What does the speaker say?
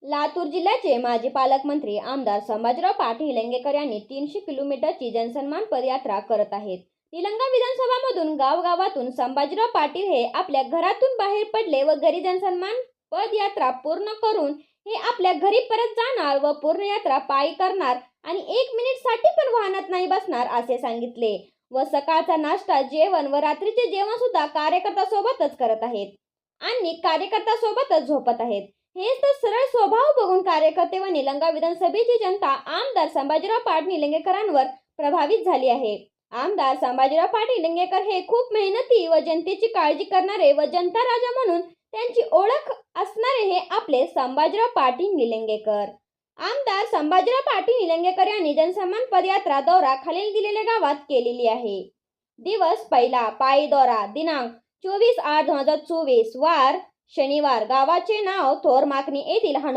लातूर जिल्ह्याचे माजी पालकमंत्री आमदार संभाजीराव पाटील निलंगेकर यांनी 300 किलोमीटरची जनसन्मान पदयात्रा करत आहेत. निलंगा विधानसभामधून गावगावातून संभाजीराव पाटील हे आपल्या घरातून बाहेर पडले व घरी जनसन्मान पदयात्रा पूर्ण करून हे आपल्या घरी परत जाणार व पूर्ण यात्रा पायी करणार आणि 1 मिनिटसाठी पण वाहनात नाही बसणार असे सांगितले. व सकाळचा नाश्ता, जेवण व रात्रीचे जेवण सुद्धा कार्यकर्ता सोबतच करत आहेत आणि कार्यकर्ता सोबतच झोपत आहेत. हेच तर सरळ स्वभाव बघून कार्यकर्ते व निलंगा विधानसभेची जनता आमदार संभाजीराव पाटील निलंगेकरांवर प्रभावित झाली आहे. आमदार संभाजीराव पाटील निलंगेकर हे खूप मेहनती व जनतेची काळजी करणारे व जनता राजा म्हणून त्यांची ओळख असणारे हे आपले संभाजीराव पाटील निलंगेकर. आमदार संभाजीराव पाटील निलंगेकर यांनी जनसन्मान पदयात्रा दौरा खालील दिलेल्या गावात केलेली आहे. दिवस पहिला, पायी दौरा, दिनांक 24/8/2024, वार शनिवार. गावाचे नाव थोरमाकणी येथील